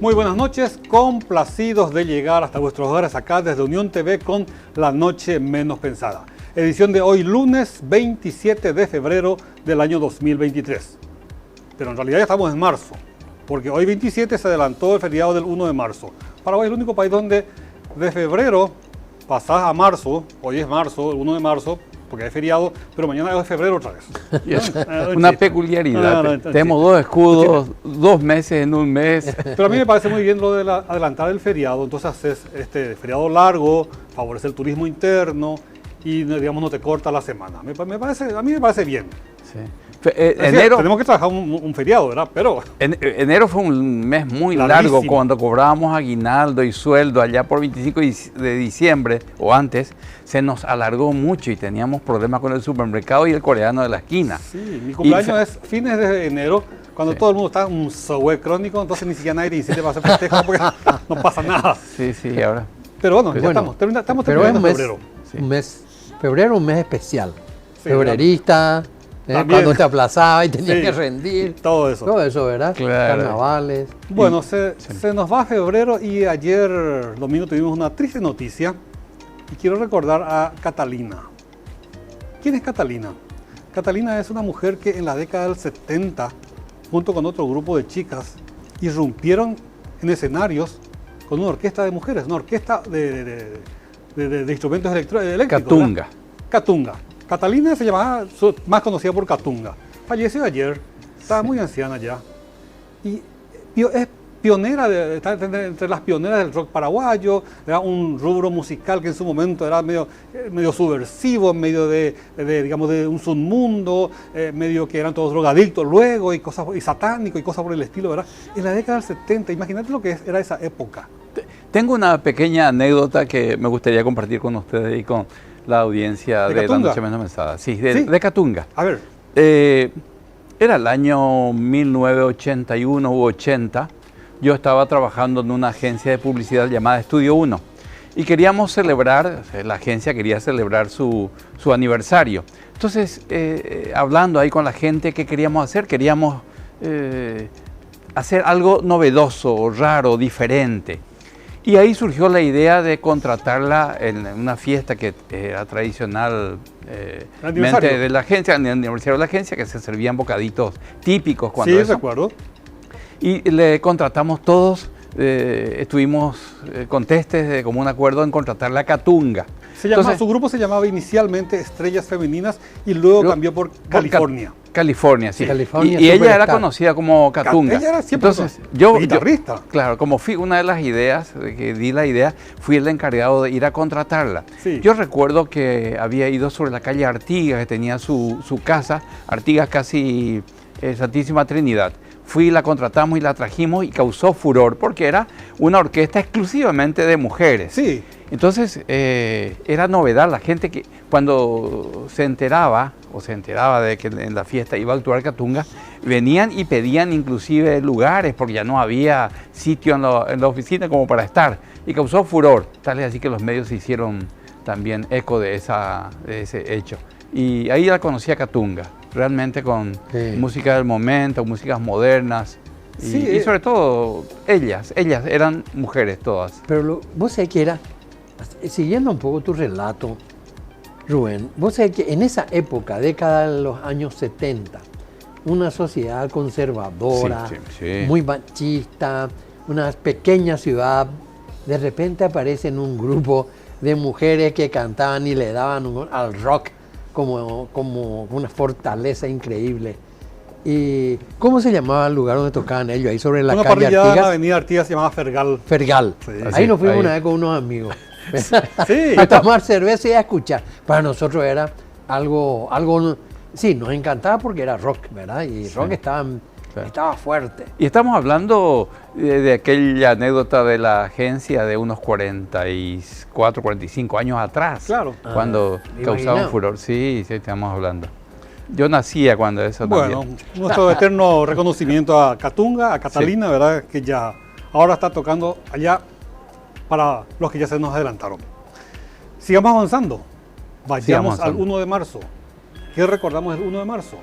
Muy buenas noches, complacidos de llegar hasta vuestros hogares acá desde Unión TV con La Noche Menos Pensada. Edición de hoy, lunes 27 de febrero del año 2023. Pero en realidad ya estamos en marzo, porque hoy 27 se adelantó el feriado del 1 de marzo. Paraguay es el único país donde de febrero pasás a marzo, hoy es marzo, el 1 de marzo, porque hay feriado, pero mañana es febrero otra vez. Una peculiaridad. Tenemos dos escudos, 2 meses en un mes. Pero a mí me parece muy bien lo de adelantar el feriado. Entonces haces este feriado largo, favorece el turismo interno y, digamos, no te corta la semana. A mí me parece bien. Sí. Enero, tenemos que trabajar un feriado, ¿verdad? Pero enero fue un mes muy larguísimo. largo. Cuando cobrábamos aguinaldo y sueldo allá por 25 de diciembre o antes, se nos alargó mucho y teníamos problemas con el supermercado y el coreano de la esquina. Sí, mi cumpleaños es fines de enero, cuando todo el mundo está en un sohue crónico, entonces ni siquiera nadie incide para hacer festejo porque no pasa nada. Sí, ahora. Pero bueno, ya estamos terminando febrero. Febrero es un mes especial. Sí, febrerista. Cuando te aplazaba y tenías que rendir. Todo eso. Todo eso, ¿verdad? Claro. Carnavales. Bueno, se nos va febrero y ayer domingo tuvimos una triste noticia y quiero recordar a Catalina. ¿Quién es Catalina? Catalina es una mujer que en la década del 70, junto con otro grupo de chicas, irrumpieron en escenarios con una orquesta de mujeres, una orquesta de instrumentos eléctricos. Catunga. Catunga. Catalina se llamaba, más conocida por Catunga. Falleció ayer, estaba muy anciana ya. Y es pionera, está entre las pioneras del rock paraguayo, era un rubro musical que en su momento era medio subversivo, medio digamos, de un submundo, medio que eran todos drogadictos luego y satánico y cosas por el estilo, ¿verdad? En la década del 70, imagínate lo que era esa época. Tengo una pequeña anécdota que me gustaría compartir con ustedes y con la audiencia de La Noche Menos Pensada. Sí, de Catunga. A ver. Era el año 1981 u 80. Yo estaba trabajando en una agencia de publicidad llamada Estudio 1 y queríamos celebrar, la agencia quería celebrar su aniversario. Entonces, hablando ahí con la gente, ¿qué queríamos hacer? Queríamos hacer algo novedoso, raro, diferente. Y ahí surgió la idea de contratarla en una fiesta que era tradicional de la agencia, en el aniversario de la agencia, que se servían bocaditos típicos cuando sí, recuerdo. Y le contratamos todos, estuvimos contestes de común acuerdo en contratarla a Catunga. Su grupo se llamaba inicialmente Estrellas Femeninas y luego cambió por California. California, sí. California, y ella era conocida como Catunga. Ella era siempre guitarrista. Claro, como fui una de las ideas, que di la idea, fui el encargado de ir a contratarla. Sí. Yo recuerdo que había ido sobre la calle Artigas, que tenía su casa, Artigas casi Santísima Trinidad. La contratamos y la trajimos y causó furor porque era una orquesta exclusivamente de mujeres. Sí. Entonces era novedad, la gente que cuando se enteraba de que en la fiesta iba a actuar Catunga, venían y pedían inclusive lugares porque ya no había sitio en la oficina como para estar y causó furor. Tal es así que los medios se hicieron también eco de ese hecho. Y ahí la conocí a Catunga, realmente con música del momento, músicas modernas. Y sobre todo ellas eran mujeres todas. Pero vos sabés que siguiendo un poco tu relato, Rubén, vos sabés que en esa época, década de los años 70, una sociedad conservadora, muy machista, una pequeña ciudad, de repente aparece un grupo de mujeres que cantaban y le daban al rock como una fortaleza increíble. ¿Y cómo se llamaba el lugar donde tocaban ellos? Ahí sobre la calle Artigas. Una parrilla en la avenida Artigas se llamaba Fergal. Fergal. Sí. Ahí nos fuimos una vez con unos amigos. Sí. A tomar cerveza y a escuchar. Para nosotros era algo, sí, nos encantaba porque era rock, ¿verdad? Y rock estaba fuerte. Y estamos hablando de aquella anécdota de la agencia de unos 44, 45 años atrás. Claro. Cuando causaba un furor. Sí, estamos hablando. Yo nacía cuando eso también. Bueno, nuestro eterno reconocimiento a Catunga, a Catalina, sí, ¿verdad? Que ya ahora está tocando allá para los que ya se nos adelantaron. Sigamos avanzando. Vayamos al 1 de marzo. ¿Qué recordamos del 1 de marzo?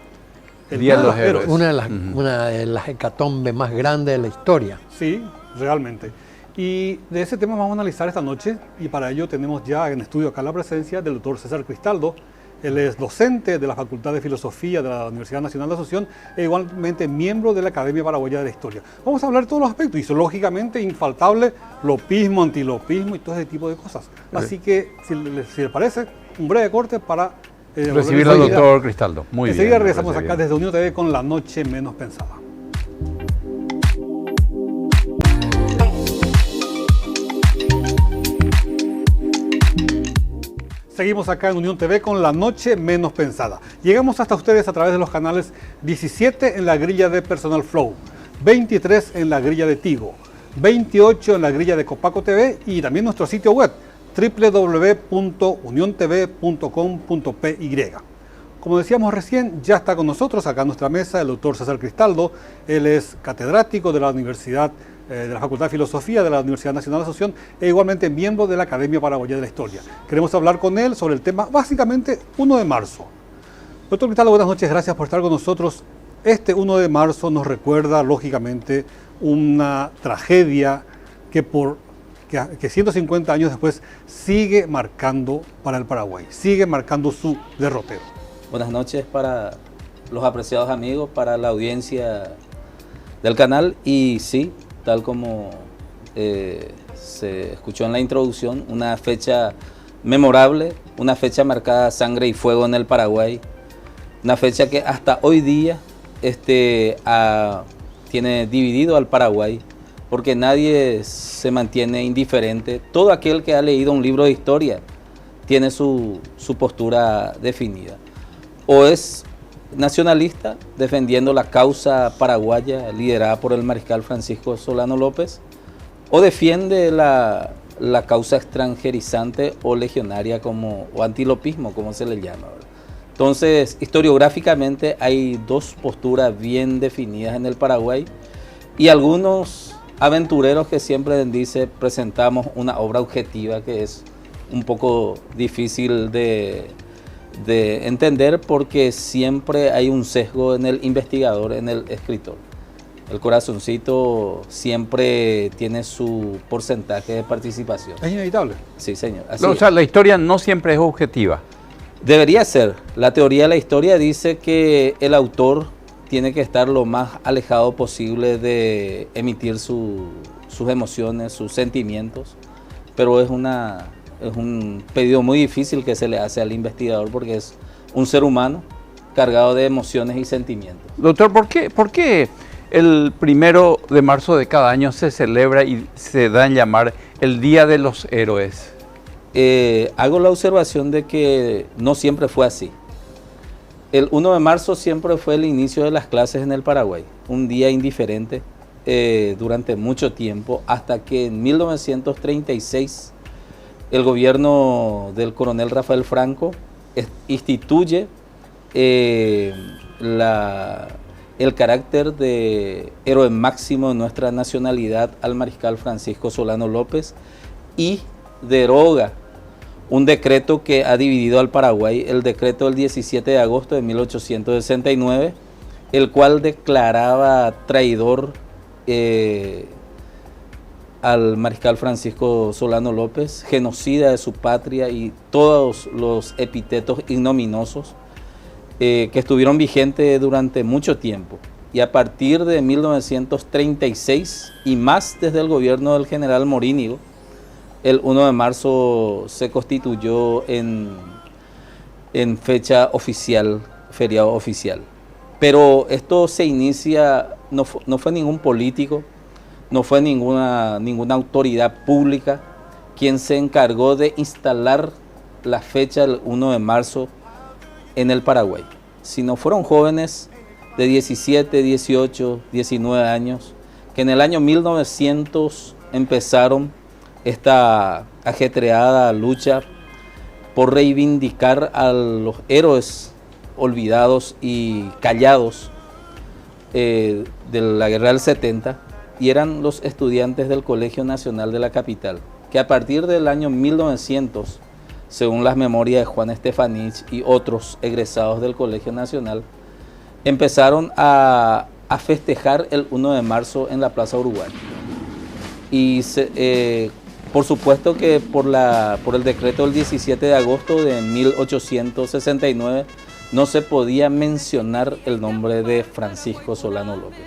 El Día de los Héroes. Una de las hecatombes más grandes de la historia. Sí, realmente. Y de ese tema vamos a analizar esta noche, y para ello tenemos ya en estudio acá la presencia del doctor César Cristaldo. Él es docente de la Facultad de Filosofía de la Universidad Nacional de Asunción e igualmente miembro de la Academia Paraguaya de la Historia. Vamos a hablar de todos los aspectos, y lógicamente infaltable, lopismo, antilopismo y todo ese tipo de cosas. Así que, si les parece, un breve corte para recibir al doctor Cristaldo. Muy bien. Enseguida regresamos acá desde Unión TV con La Noche Menos Pensada. Seguimos acá en Unión TV con La Noche Menos Pensada. Llegamos hasta ustedes a través de los canales 17 en la grilla de Personal Flow, 23 en la grilla de Tigo, 28 en la grilla de Copaco TV y también nuestro sitio web www.uniontv.com.py. Como decíamos recién, ya está con nosotros acá en nuestra mesa el doctor César Cristaldo. Él es catedrático de la Universidad de la Facultad de Filosofía de la Universidad Nacional de Asunción e igualmente miembro de la Academia Paraguaya de la Historia. Queremos hablar con él sobre el tema, básicamente, 1 de marzo. Doctor Cristaldo, buenas noches, gracias por estar con nosotros. Este 1 de marzo nos recuerda, lógicamente, una tragedia que 150 años después sigue marcando para el Paraguay, sigue marcando su derrotero. Buenas noches para los apreciados amigos, para la audiencia del canal, y sí, tal como se escuchó en la introducción, una fecha memorable, una fecha marcada a sangre y fuego en el Paraguay, una fecha que hasta hoy día tiene dividido al Paraguay, porque nadie se mantiene indiferente. Todo aquel que ha leído un libro de historia tiene su postura definida. O es nacionalista, defendiendo la causa paraguaya liderada por el mariscal Francisco Solano López, o defiende la causa extranjerizante o legionaria o antilopismo, como se le llama, ¿verdad? Entonces, historiográficamente hay dos posturas bien definidas en el Paraguay, y algunos aventureros que siempre dicen presentamos una obra objetiva, que es un poco difícil de entender, porque siempre hay un sesgo en el investigador, en el escritor. El corazoncito siempre tiene su porcentaje de participación. Es inevitable. Sí, señor. O sea, la historia no siempre es objetiva. Debería ser. La teoría de la historia dice que el autor tiene que estar lo más alejado posible de emitir sus emociones, sus sentimientos, pero es un pedido muy difícil que se le hace al investigador, porque es un ser humano cargado de emociones y sentimientos. Doctor, ¿por qué el 1 de marzo de cada año se celebra y se da en llamar el Día de los Héroes? Hago la observación de que no siempre fue así. El 1 de marzo siempre fue el inicio de las clases en el Paraguay, un día indiferente durante mucho tiempo, hasta que en 1936 el gobierno del coronel Rafael Franco instituye el carácter de héroe máximo de nuestra nacionalidad al mariscal Francisco Solano López, y deroga un decreto que ha dividido al Paraguay, el decreto del 17 de agosto de 1869, el cual declaraba traidor al mariscal Francisco Solano López, genocida de su patria, y todos los epítetos ignominiosos que estuvieron vigentes durante mucho tiempo. Y a partir de 1936 y más desde el gobierno del general Morínigo, el 1 de marzo se constituyó en fecha oficial, feriado oficial. Pero esto se inicia, no fue ningún político, no fue ninguna autoridad pública quien se encargó de instalar la fecha del 1 de marzo en el Paraguay, sino fueron jóvenes de 17, 18, 19 años que en el año 1900 empezaron esta ajetreada lucha por reivindicar a los héroes olvidados y callados de la guerra del 70, y eran los estudiantes del Colegio Nacional de la capital, que a partir del año 1900, según las memorias de Juan Estefanich y otros egresados del Colegio Nacional, empezaron a festejar el 1 de marzo en la Plaza Uruguay. Y por supuesto que por el decreto del 17 de agosto de 1869 no se podía mencionar el nombre de Francisco Solano López.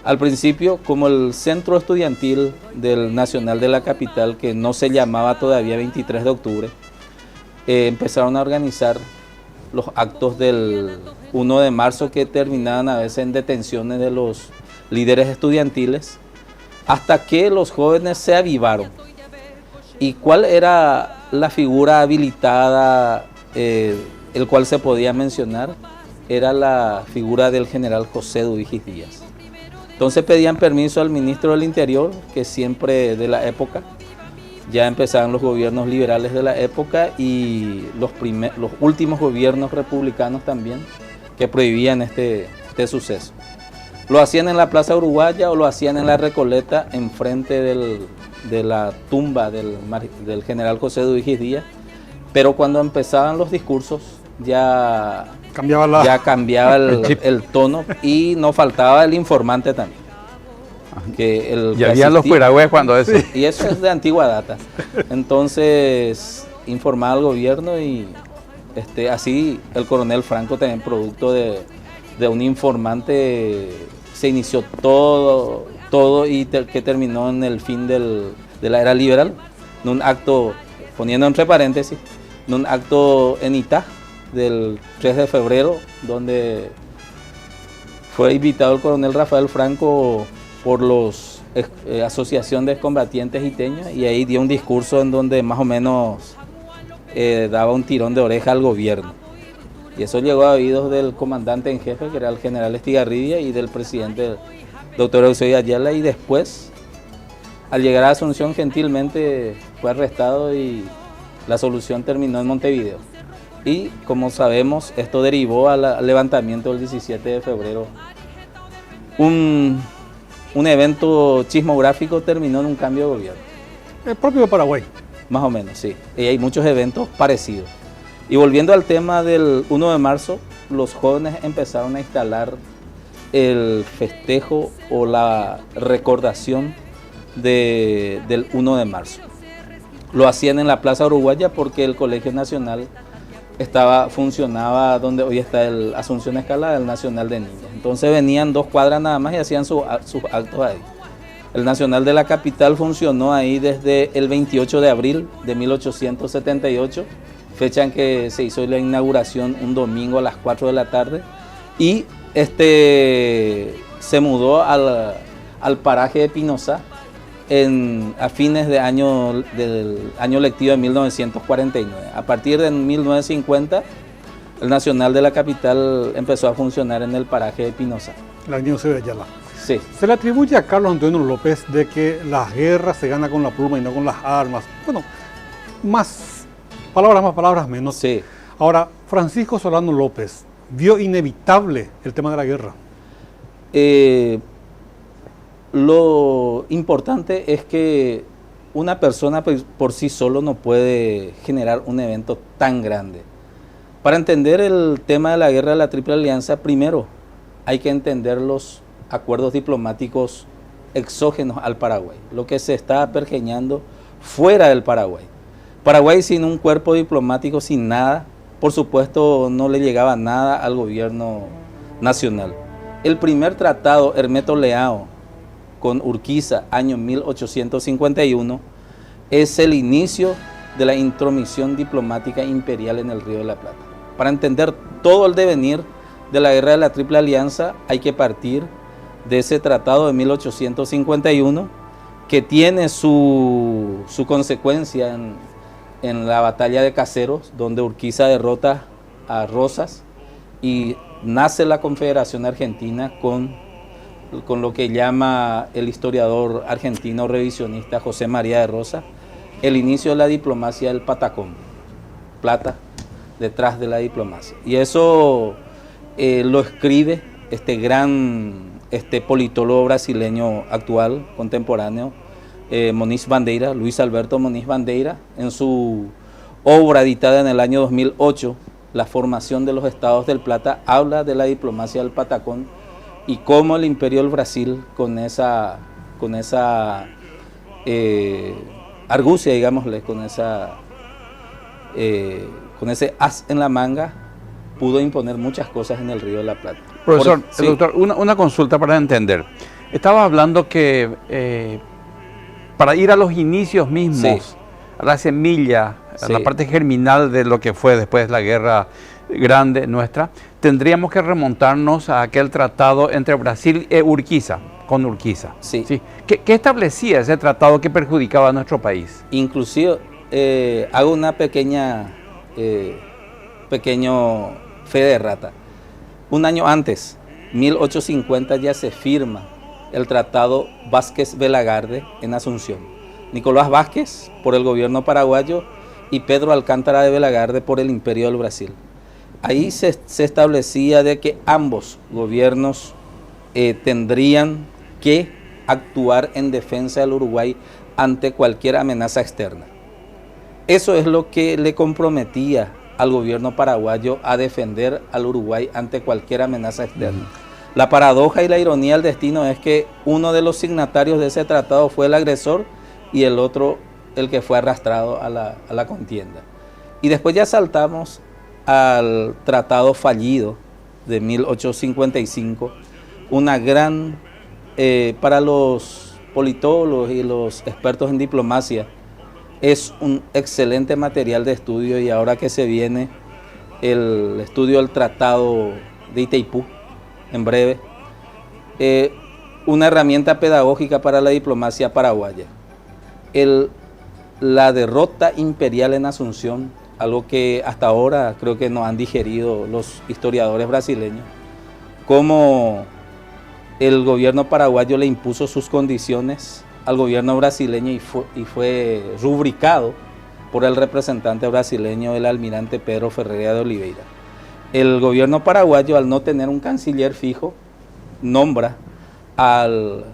Al principio, como el centro estudiantil del Nacional de la Capital, que no se llamaba todavía 23 de octubre, empezaron a organizar los actos del 1 de marzo que terminaban a veces en detenciones de los líderes estudiantiles, hasta que los jóvenes se avivaron. ¿Y cuál era la figura habilitada, el cual se podía mencionar? Era la figura del general José Dubigis Díaz. Entonces pedían permiso al ministro del Interior, que siempre de la época, ya empezaban los gobiernos liberales de la época y los últimos gobiernos republicanos también, que prohibían este suceso. Lo hacían en la Plaza Uruguaya o lo hacían en la Recoleta, enfrente de la tumba del general José Dubigis Díaz, pero cuando empezaban los discursos ya cambiaba el tono y no faltaba el informante también. Ya habían los piragües cuando eso. Y eso es de antigua data. Entonces informaba al gobierno y así el coronel Franco también, producto de un informante, se inició todo y que terminó en el fin de la era liberal, en un acto, poniendo entre paréntesis, en un acto en Itá del 3 de febrero, donde fue invitado el coronel Rafael Franco por los asociación de excombatientes iteños, y ahí dio un discurso en donde más o menos daba un tirón de oreja al gobierno. Y eso llegó a oídos del comandante en jefe, que era el general Estigarribia, y del presidente, doctor Eusebio Ayala, y después, al llegar a Asunción, gentilmente fue arrestado y la solución terminó en Montevideo. Y como sabemos, esto derivó al levantamiento del 17 de febrero. Un evento chismográfico terminó en un cambio de gobierno. El propio Paraguay. Más o menos, sí. Y hay muchos eventos parecidos. Y volviendo al tema del 1 de marzo, los jóvenes empezaron a instalar el festejo o la recordación del 1 de marzo. Lo hacían en la Plaza Uruguaya porque el Colegio Nacional funcionaba donde hoy está el Asunción Escalada, el Nacional de Niños. Entonces venían 2 cuadras nada más y hacían sus actos ahí. El Nacional de la Capital funcionó ahí desde el 28 de abril de 1878, fecha en que se hizo la inauguración un domingo a las 4 de la tarde, y se mudó al paraje de Pinoza a fines del año lectivo de 1949. A partir de 1950, el Nacional de la Capital empezó a funcionar en el paraje de Pinoza. La avenida Eusebio Ayala. Sí. Se le atribuye a Carlos Antonio López de que las guerras se ganan con la pluma y no con las armas. Bueno, más palabras menos. Sí. Ahora, Francisco Solano López vio inevitable el tema de la guerra. Lo importante es que una persona por sí solo no puede generar un evento tan grande. Para entender el tema de la guerra de la Triple Alianza, primero hay que entender los acuerdos diplomáticos exógenos al Paraguay, lo que se está pergeñando fuera del Paraguay. Paraguay sin un cuerpo diplomático, sin nada, por supuesto no le llegaba nada al gobierno nacional. El primer tratado Hermeto-Leao con Urquiza, año 1851, es el inicio de la intromisión diplomática imperial en el Río de la Plata. Para entender todo el devenir de la guerra de la Triple Alianza hay que partir de ese tratado de 1851, que tiene su consecuencia en la batalla de Caseros, donde Urquiza derrota a Rosas y nace la Confederación Argentina con lo que llama el historiador argentino revisionista José María de Rosas, el inicio de la diplomacia del Patacón, plata detrás de la diplomacia. Y eso lo escribe este politólogo brasileño actual, contemporáneo, Moniz Bandeira, Luis Alberto Moniz Bandeira, en su obra editada en el año 2008, La formación de los estados del Plata, habla de la diplomacia del Patacón y cómo el imperio del Brasil, con esa argucia, digámosle, con ese as en la manga, pudo imponer muchas cosas en el Río de la Plata. Profesor, Sí. doctor, una consulta para entender. Estaba hablando que para ir a los inicios mismos, Sí. a la semilla, a Sí. la parte germinal de lo que fue después la guerra grande nuestra, tendríamos que remontarnos a aquel tratado entre Brasil e Urquiza, con Urquiza. Sí. ¿Qué establecía ese tratado que perjudicaba a nuestro país? Inclusive, hago una pequeño fe de rata. Un año antes, 1850, ya se firma el Tratado Vázquez-Belagarde en Asunción. Nicolás Vázquez por el gobierno paraguayo y Pedro Alcántara de Belagarde por el Imperio del Brasil. Ahí se establecía de que ambos gobiernos tendrían que actuar en defensa del Uruguay ante cualquier amenaza externa. Eso es lo que le comprometía al gobierno paraguayo a defender al Uruguay ante cualquier amenaza externa. La paradoja y la ironía del destino es que uno de los signatarios de ese tratado fue el agresor y el otro el que fue arrastrado a la contienda. Y después ya saltamos al tratado fallido de 1855, una gran, para los politólogos y los expertos en diplomacia, es un excelente material de estudio, y ahora que se viene el estudio del Tratado de Itaipú, en breve, una herramienta pedagógica para la diplomacia paraguaya. La derrota imperial en Asunción, algo que hasta ahora creo que no han digerido los historiadores brasileños, cómo el gobierno paraguayo le impuso sus condiciones al gobierno brasileño y fue rubricado por el representante brasileño, el almirante Pedro Ferreira de Oliveira. El gobierno paraguayo, al no tener un canciller fijo, nombra al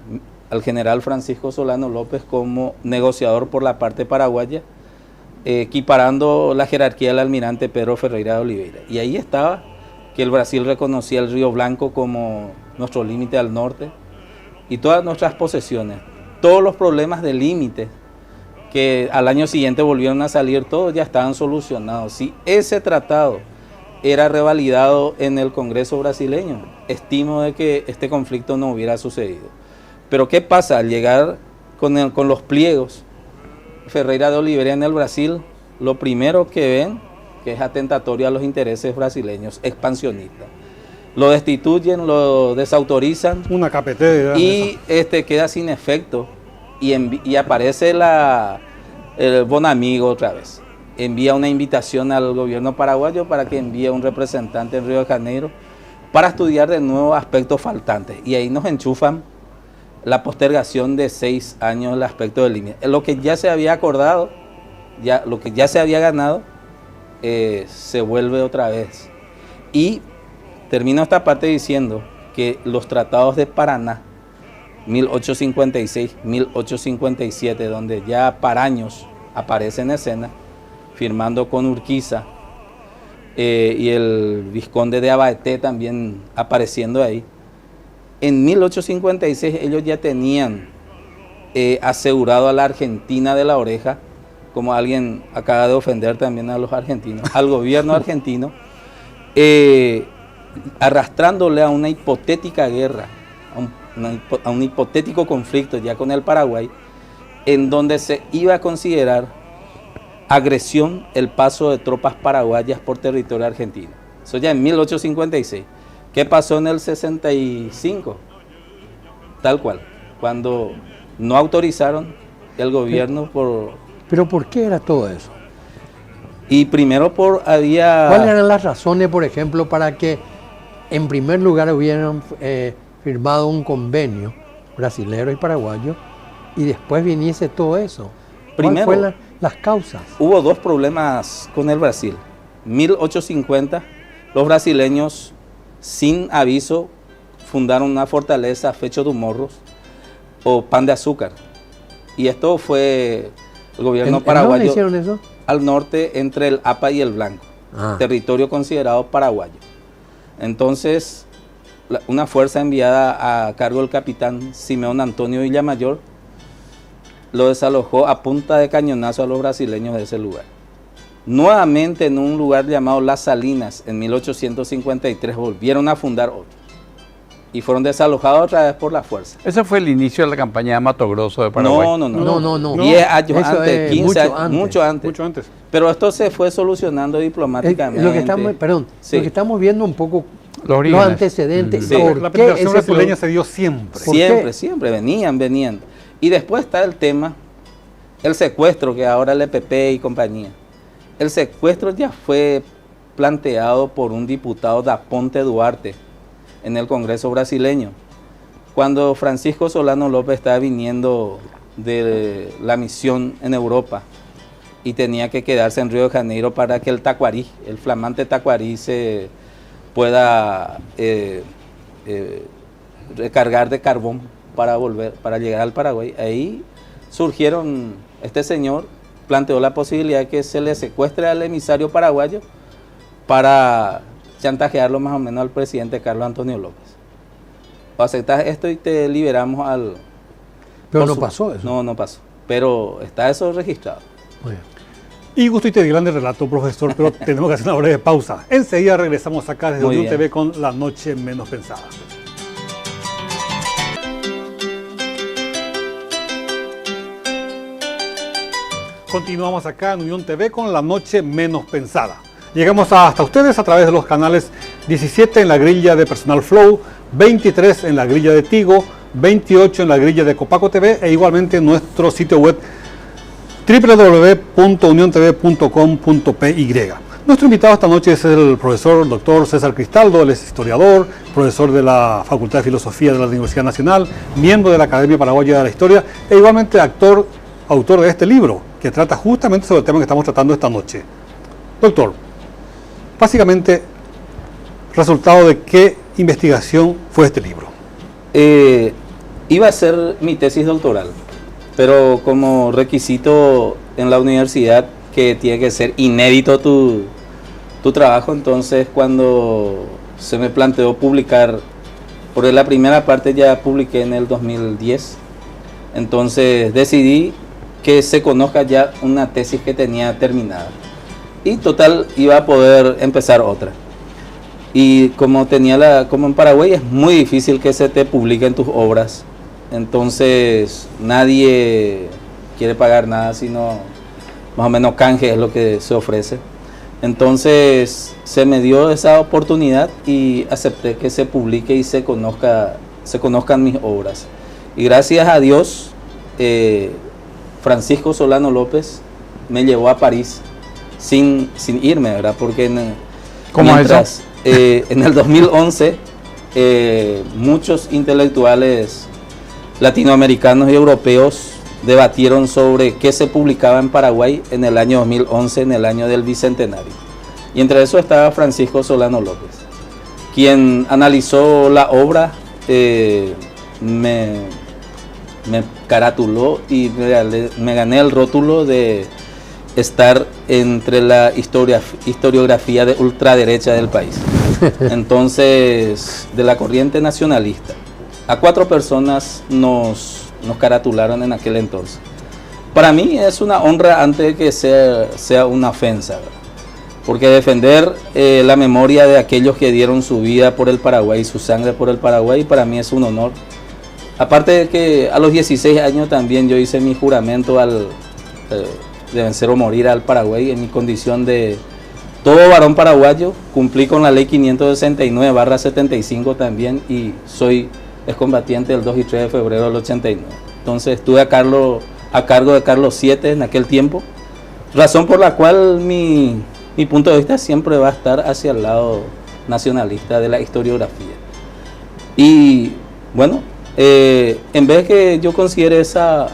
general Francisco Solano López como negociador por la parte paraguaya, equiparando la jerarquía del almirante Pedro Ferreira de Oliveira. Y ahí estaba que el Brasil reconocía el Río Blanco como nuestro límite al norte y todas nuestras posesiones. Todos los problemas de límite que al año siguiente volvieron a salir, todos ya estaban solucionados. Si ese tratado era revalidado en el Congreso brasileño, estimo de que este conflicto no hubiera sucedido. Pero ¿qué pasa? Al llegar con los pliegos Ferreira de Oliveira en el Brasil, lo primero que ven que es atentatorio a los intereses brasileños, expansionistas. Lo destituyen, lo desautorizan Una KPT. y queda sin efecto, y aparece el Bonamigo otra vez. Envía una invitación al gobierno paraguayo para que envíe un representante en Río de Janeiro para estudiar de nuevo aspectos faltantes, y ahí nos enchufan la postergación de 6 años el aspecto del límite. Lo que ya se había acordado, lo que ya se había ganado, se vuelve otra vez. Y termino esta parte diciendo que los tratados de Paraná, 1856, 1857, donde ya Paraños aparece en escena, firmando con Urquiza, y el vizconde de Abaeté también apareciendo ahí. En 1856 ellos ya tenían asegurado a la Argentina de la oreja, como alguien acaba de ofender también a los argentinos, al gobierno argentino, arrastrándole a una hipotética guerra, a un hipotético conflicto ya con el Paraguay, en donde se iba a considerar agresión el paso de tropas paraguayas por territorio argentino. Eso ya en 1856. ¿Qué pasó en el 65? Tal cual, cuando no autorizaron el gobierno por... ¿Pero por qué era todo eso? Y primero ¿Cuáles eran las razones, por ejemplo, para que en primer lugar hubieran firmado un convenio brasilero y paraguayo y después viniese todo eso? ¿Cuáles fueron las causas? Hubo dos problemas con el Brasil. 1850, los brasileños, sin aviso, fundaron una fortaleza, Fecho de Morros, o Pan de Azúcar. Y esto fue el gobierno paraguayo. ¿Dónde hicieron eso? Al norte, entre el APA y el Blanco, territorio considerado paraguayo. Entonces, una fuerza enviada a cargo del capitán Simeón Antonio Villamayor lo desalojó a punta de cañonazo a los brasileños de ese lugar. Nuevamente en un lugar llamado Las Salinas, en 1853, volvieron a fundar otro. Y fueron desalojados otra vez por la fuerza. Ese fue el inicio de la campaña de Mato Grosso de Paraguay. No. 10 años Eso antes, es 15 años, mucho antes. Mucho antes. Pero esto se fue solucionando diplomáticamente. Lo que estamos viendo un poco Los los antecedentes. Sí. ¿Por La qué penetración ese brasileña se dio siempre. ¿Por qué? Siempre, venían. Y después está el tema, el secuestro, que ahora el EPP y compañía. El secuestro ya fue planteado por un diputado da Ponte Duarte en el Congreso brasileño. Cuando Francisco Solano López estaba viniendo de la misión en Europa y tenía que quedarse en Río de Janeiro para que el tacuarí, el flamante tacuarí, se pueda recargar de carbón para llegar al Paraguay. Ahí surgieron, este señor planteó la posibilidad de que se le secuestre al emisario paraguayo para chantajearlo más o menos al presidente Carlos Antonio López. O aceptas esto y te liberamos al... Pero no pasó eso. No pasó. Pero está eso registrado. Bueno. Y gusto y te grande relato, profesor, pero tenemos que hacer una breve pausa. Enseguida regresamos acá desde Muy Unión bien. TV con La Noche Menos Pensada. Continuamos acá en Unión TV con La Noche Menos Pensada. Llegamos hasta ustedes a través de los canales 17 en la grilla de Personal Flow, 23 en la grilla de Tigo, 28 en la grilla de Copaco TV e igualmente en nuestro sitio web www.uniontv.com.py. Nuestro invitado esta noche es el profesor Dr. César Cristaldo. Él es historiador, profesor de la Facultad de Filosofía de la Universidad Nacional, miembro de la Academia Paraguaya de la Historia e igualmente autor de este libro que trata justamente sobre el tema que estamos tratando esta noche. Doctor, básicamente, ¿resultado de qué investigación fue este libro? Iba a ser mi tesis doctoral, pero como requisito en la universidad que tiene que ser inédito tu trabajo, entonces cuando se me planteó publicar, porque la primera parte ya publiqué en el 2010, entonces decidí que se conozca ya una tesis que tenía terminada. Y total, iba a poder empezar otra. Y como en Paraguay es muy difícil que se te publiquen tus obras, entonces nadie quiere pagar nada, sino más o menos canje es lo que se ofrece. Entonces se me dio esa oportunidad y acepté que se publique y se conozcan mis obras. Y gracias a Dios, Francisco Solano López me llevó a París sin irme, ¿verdad? Porque ¿Cómo es eso? En el 2011 muchos intelectuales latinoamericanos y europeos debatieron sobre qué se publicaba en Paraguay en el año 2011, en el año del Bicentenario. Y entre eso estaba Francisco Solano López, quien analizó la obra, me caratuló y me gané el rótulo de estar entre la historiografía de ultraderecha del país. Entonces, de la corriente nacionalista. A 4 personas nos caratularon en aquel entonces. Para mí es una honra antes de que sea una ofensa, ¿verdad? Porque defender la memoria de aquellos que dieron su vida por el Paraguay, su sangre por el Paraguay, para mí es un honor. Aparte de que a los 16 años también yo hice mi juramento de vencer o morir al Paraguay en mi condición de todo varón paraguayo. Cumplí con la ley 569/75 también y soy excombatiente del 2 y 3 de febrero del 89. Entonces estuve a cargo de Carlos VII en aquel tiempo, razón por la cual mi punto de vista siempre va a estar hacia el lado nacionalista de la historiografía. Y bueno, en vez de que yo considere esa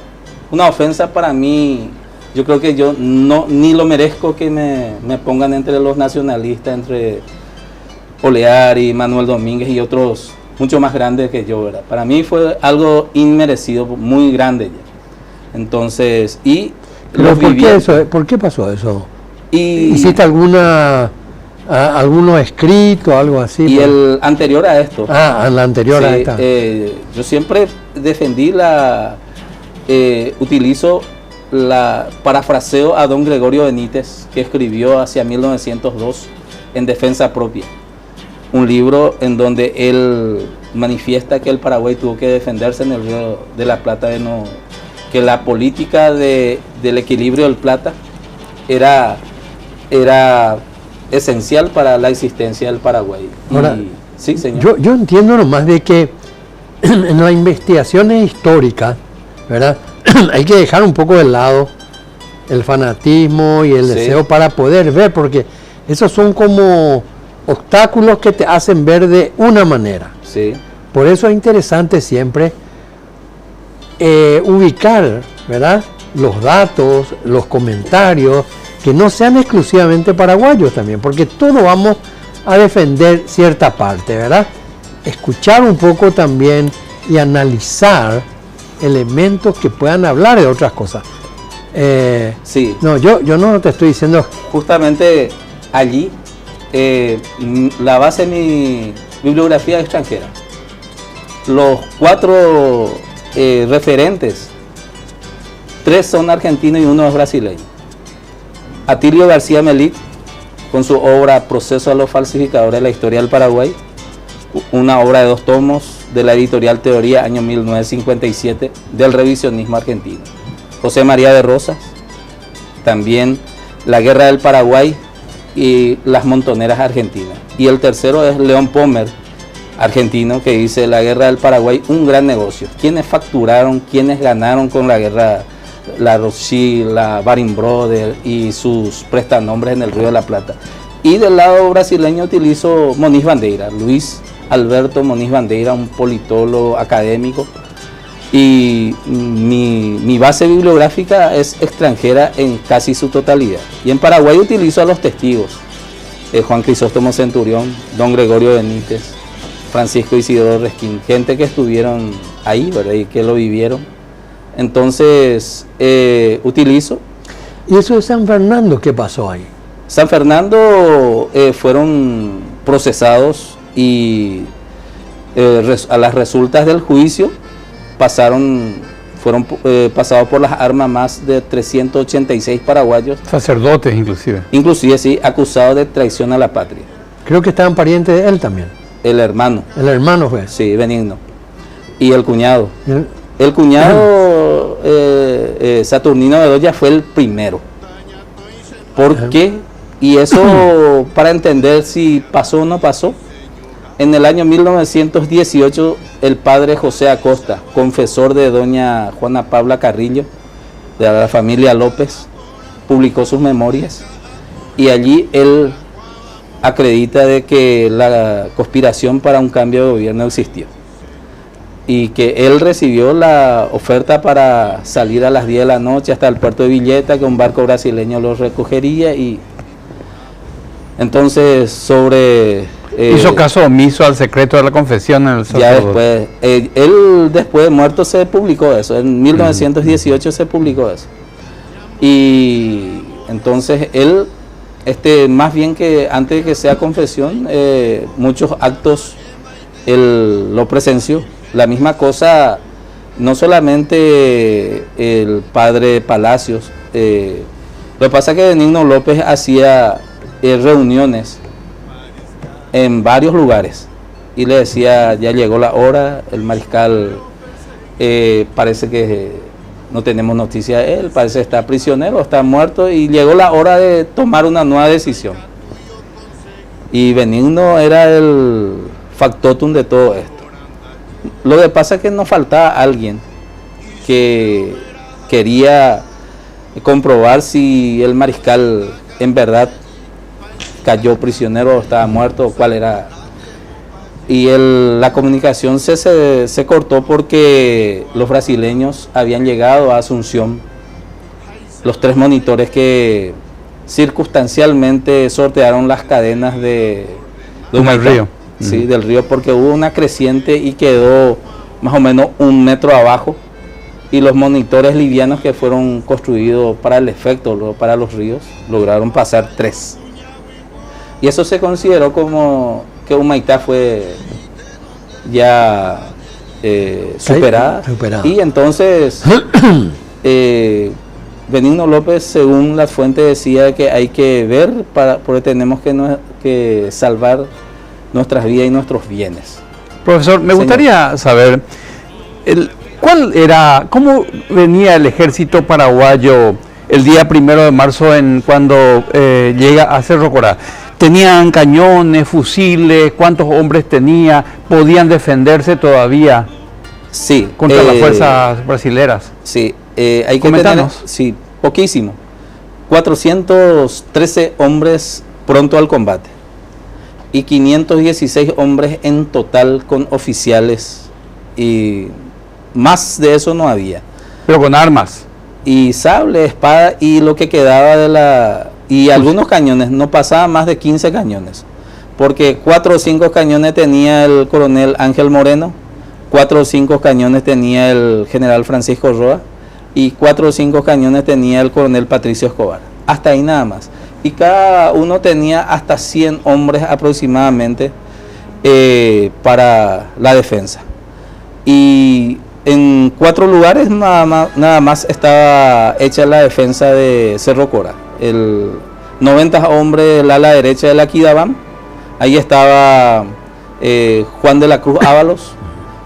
una ofensa para mí, yo creo que yo ni lo merezco que me pongan entre los nacionalistas, entre Oleari, Manuel Domínguez y otros mucho más grandes que yo, ¿verdad? Para mí fue algo inmerecido, muy grande ya. Entonces, y ¿Pero por qué pasó eso? ¿Hiciste algunos escritos, algo así? Y el anterior a esto. El anterior a esta. Yo siempre defendí utilizo parafraseo a don Gregorio Benítez, que escribió hacia 1902 en Defensa Propia, un libro en donde él manifiesta que el Paraguay tuvo que defenderse en el Río de la Plata, que la política del equilibrio del Plata era esencial para la existencia del Paraguay. Ahora, sí, señor. Yo entiendo nomás de que en las investigaciones históricas, ¿verdad? Hay que dejar un poco de lado el fanatismo y el deseo para poder ver, porque esos son como obstáculos que te hacen ver de una manera. Sí. Por eso es interesante siempre ubicar, ¿verdad?, los datos, los comentarios, que no sean exclusivamente paraguayos también, porque todos vamos a defender cierta parte, ¿verdad? Escuchar un poco también y analizar elementos que puedan hablar de otras cosas. Sí. No, yo no te estoy diciendo... Justamente allí, la base de mi bibliografía extranjera, los 4 referentes, 3 son argentinos y 1 es brasileño. Atilio García Melit, con su obra Proceso a los falsificadores de la historia del Paraguay, una obra de 2 tomos de la editorial Teoría, año 1957, del revisionismo argentino. José María de Rosas, también La Guerra del Paraguay y Las Montoneras Argentinas. Y el tercero es León Pomer, argentino, que dice La Guerra del Paraguay, un gran negocio. ¿Quiénes facturaron, quiénes ganaron con la guerra? La Rothschild, la Baring Brothers y sus prestanombres en el Río de la Plata. Y del lado brasileño utilizo Moniz Bandeira, Luis Alberto Moniz Bandeira, un politólogo académico. Y mi base bibliográfica es extranjera en casi su totalidad. Y en Paraguay utilizo a los testigos, Juan Crisóstomo Centurión, don Gregorio Benítez, Francisco Isidoro Resquín, gente que estuvieron ahí, ¿verdad?, y que lo vivieron. Entonces, utilizo. ¿Y eso de San Fernando qué pasó ahí? San Fernando fueron procesados y a las resultas del juicio fueron pasados por las armas más de 386 paraguayos. Sacerdotes inclusive. Inclusive, sí, acusados de traición a la patria. Creo que estaban parientes de él también. El hermano. El hermano fue. Sí, Benigno. Y el cuñado. El cuñado Saturnino Bedoya fue el primero. ¿Por qué? Y eso para entender si pasó o no pasó. En el año 1918 el padre José Acosta, confesor de doña Juana Paula Carrillo, de la familia López, publicó sus memorias y allí él acredita de que la conspiración para un cambio de gobierno existió. Y que él recibió la oferta para salir a las 10 de la noche hasta el puerto de Villeta, que un barco brasileño los recogería. Y entonces hizo caso omiso al secreto de la confesión en el ya después, él después de muerto se publicó eso, en 1918 se publicó eso. Y entonces él, más bien que antes de que sea confesión, muchos actos él lo presenció. La misma cosa, no solamente el padre Palacios, lo que pasa es que Benigno López hacía reuniones en varios lugares y le decía, ya llegó la hora, el mariscal parece que no tenemos noticia de él, parece que está prisionero, está muerto y llegó la hora de tomar una nueva decisión. Y Benigno era el factotum de todo esto. Lo que pasa es que nos faltaba alguien que quería comprobar si el mariscal en verdad cayó prisionero o estaba muerto o cuál era. Y la comunicación se cortó porque los brasileños habían llegado a Asunción, los 3 monitores que circunstancialmente sortearon las cadenas de del río. Sí, del río, porque hubo una creciente y quedó más o menos 1 metro abajo, y los monitores livianos que fueron construidos para el efecto, para los ríos, lograron pasar 3. Y eso se consideró como que Humaitá fue ya superada. Y entonces Benigno López, según las fuentes, decía que hay que ver porque tenemos que salvar nuestras vidas y nuestros bienes. Profesor, me gustaría saber cómo venía el ejército paraguayo el día 1 de marzo cuando llega a Cerro Corá. ¿Tenían cañones, fusiles? ¿Cuántos hombres tenía? ¿Podían defenderse todavía contra las fuerzas brasileras? Sí, hay que tener, sí, poquísimo. 413 hombres pronto al combate y 516 hombres en total con oficiales, y más de eso no había. Pero con armas. Y sable, espada y lo que quedaba y algunos cañones, no pasaba más de 15 cañones, porque 4 o 5 cañones tenía el coronel Ángel Moreno, 4 o 5 cañones tenía el general Francisco Roa y 4 o 5 cañones tenía el coronel Patricio Escobar. Hasta ahí nada más. Y cada uno tenía hasta 100 hombres aproximadamente para la defensa. Y en 4 lugares nada más estaba hecha la defensa de Cerro Corá. 90 hombres del ala derecha de la Quidabam, ahí estaba Juan de la Cruz Ábalos,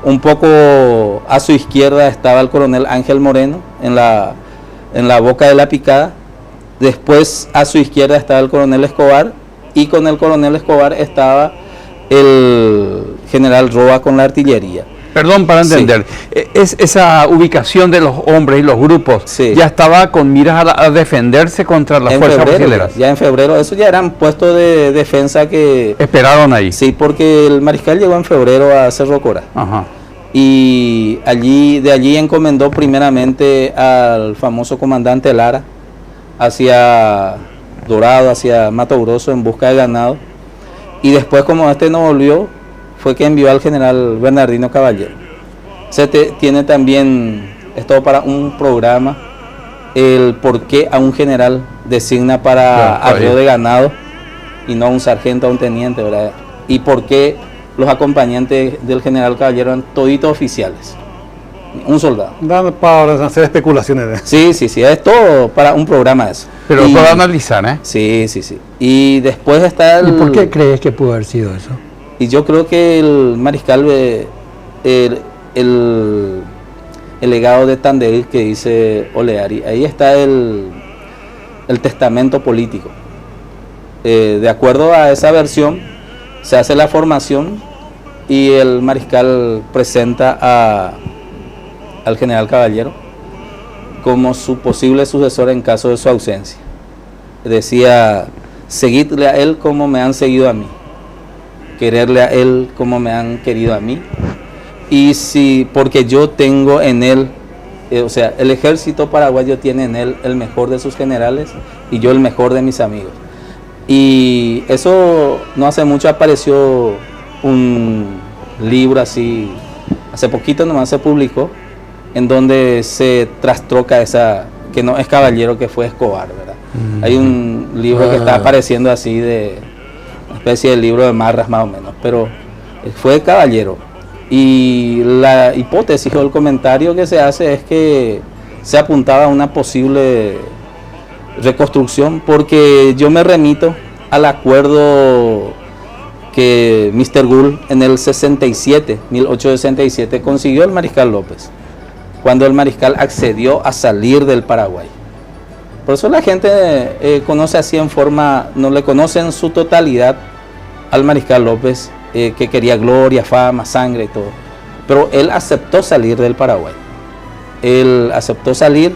un poco a su izquierda estaba el coronel Ángel Moreno en la boca de la picada, después a su izquierda estaba el coronel Escobar, y con el coronel Escobar estaba el general Roa con la artillería. Perdón, para entender, esa ubicación de los hombres y los grupos ya estaba con miras a defenderse contra las fuerzas brasileras. Ya en febrero, eso ya eran puestos de defensa que... Esperaron ahí. Sí, porque el mariscal llegó en febrero a Cerro Corá. Ajá. Y de allí encomendó primeramente al famoso comandante Lara hacia Dorado, hacia Mato Grosso en busca de ganado. Y después, como este no volvió, fue que envió al general Bernardino Caballero. Tiene también, es todo para un programa, el por qué a un general designa para arreo de ganado y no a un sargento, a un teniente, ¿verdad? Y por qué los acompañantes del general Caballero eran toditos oficiales, un soldado. Dan para hacer especulaciones. Sí, es todo para un programa eso. Pero para analizar, ¿eh? Sí. Y después está ¿Y por qué crees que pudo haber sido eso? Y yo creo que el mariscal, el legado de Tandil que dice Oleari, ahí está el testamento político. De acuerdo a esa versión, se hace la formación y el mariscal presenta al general Caballero como su posible sucesor en caso de su ausencia. Decía, seguidle a él como me han seguido a mí, quererle a él como me han querido a mí, y porque yo tengo en él, o sea, el ejército paraguayo tiene en él el mejor de sus generales y yo el mejor de mis amigos. Y eso no hace mucho apareció un libro así, hace poquito nomás se publicó, en donde se trastroca esa, que no es Caballero, que fue Escobar, ¿verdad? Hay un libro que está apareciendo así de una especie de libro de marras más o menos, pero fue Caballero. Y la hipótesis o el comentario que se hace es que se apuntaba a una posible reconstrucción, porque yo me remito al acuerdo que Mr. Gould en el 1867 consiguió el mariscal López, cuando el mariscal accedió a salir del Paraguay. Por eso la gente conoce así en forma, no le conoce en su totalidad al mariscal López, que quería gloria, fama, sangre y todo. Pero él aceptó salir del Paraguay. Él aceptó salir,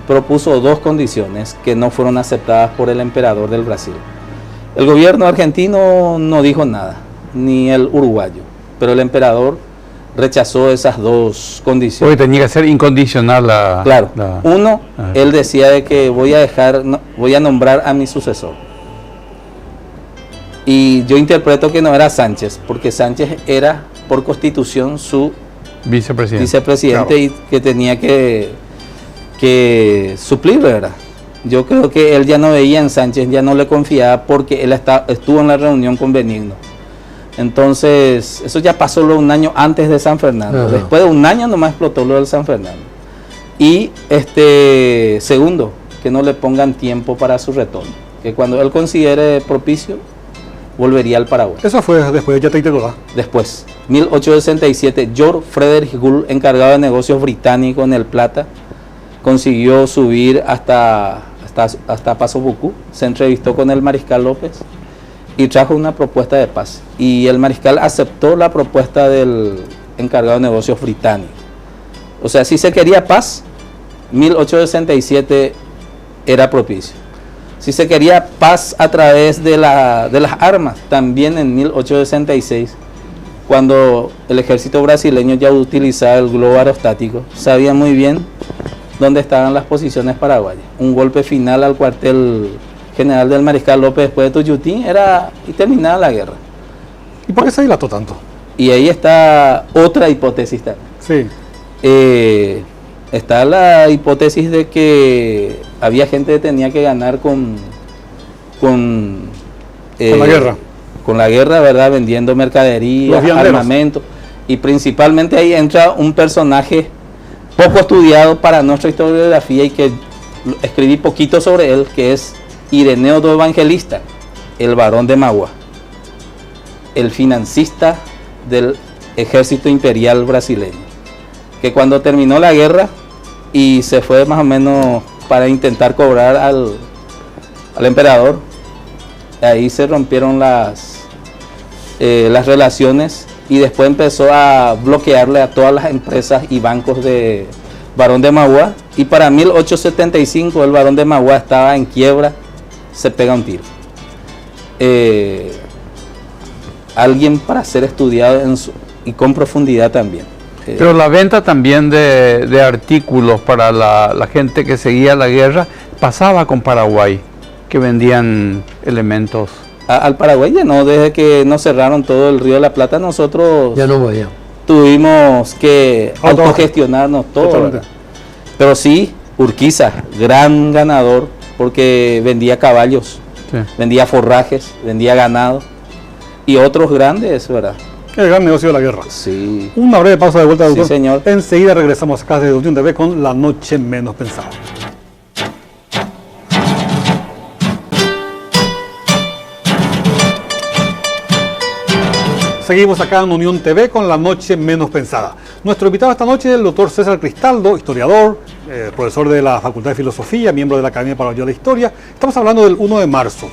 propuso 2 condiciones que no fueron aceptadas por el emperador del Brasil. El gobierno argentino no dijo nada, ni el uruguayo, pero el emperador rechazó esas 2 condiciones. Porque tenía que ser incondicional Claro. Uno, él decía de que voy a nombrar a mi sucesor. Y yo interpreto que no era Sánchez, porque Sánchez era por constitución su vicepresidente claro. Y que tenía que suplirle, ¿verdad? Yo creo que él ya no veía en Sánchez, ya no le confiaba, porque él estuvo en la reunión con Benigno. Entonces, eso ya pasó un año antes de San Fernando. Ajá. Después de un año nomás explotó lo del San Fernando. Y segundo, que no le pongan tiempo para su retorno. Que cuando él considere propicio, volvería al Paraguay. Eso fue después, ya te acordás. Después, 1867, George Frederick Gould, encargado de negocios británicos en El Plata, consiguió subir hasta Paso Bucú, se entrevistó con el mariscal López y trajo una propuesta de paz. Y el mariscal aceptó la propuesta del encargado de negocios británico. O sea, si se quería paz, 1867 era propicio. Si se quería paz a través de las armas, también en 1866, cuando el ejército brasileño ya utilizaba el globo aerostático, sabía muy bien dónde estaban las posiciones paraguayas. Un golpe final al cuartel general del mariscal López después de Tuyutí y terminaba la guerra. ¿Y por qué se dilató tanto? Y ahí está otra hipótesis también. Sí. Está la hipótesis de que había gente que tenía que ganar con la guerra. Con la guerra, ¿verdad? Vendiendo mercadería, armamento. Y principalmente ahí entra un personaje poco estudiado para nuestra historiografía y que escribí poquito sobre él, que es Ireneo do Evangelista, el barón de Mauá, el financista del ejército imperial brasileño, que cuando terminó la guerra y se fue más o menos para intentar cobrar al emperador, ahí se rompieron las relaciones y después empezó a bloquearle a todas las empresas y bancos de Barón de Mauá, y para 1875 el Barón de Mauá estaba en quiebra, se pega un tiro. Alguien para ser estudiado y con profundidad también. Pero la venta también de artículos para la gente que seguía la guerra pasaba con Paraguay, que vendían elementos. Al Paraguay ya no, desde que nos cerraron todo el Río de la Plata, nosotros Ya no podía. tuvimos que autogestionarnos todo, Totalmente. ¿verdad? Pero sí, Urquiza, gran ganador, porque vendía caballos, Sí. vendía forrajes, vendía ganado y otros grandes, ¿verdad? El gran negocio de la guerra. Sí. Una breve pausa de vuelta, Sí, doctor. señor. Enseguida regresamos acá de Unión TV con La Noche Menos Pensada. Seguimos acá en Unión TV con La Noche Menos Pensada. Nuestro invitado esta noche es el doctor César Cristaldo, historiador, profesor de la Facultad de Filosofía, miembro de la Academia Paraguaya de la Historia. Estamos hablando del 1 de marzo.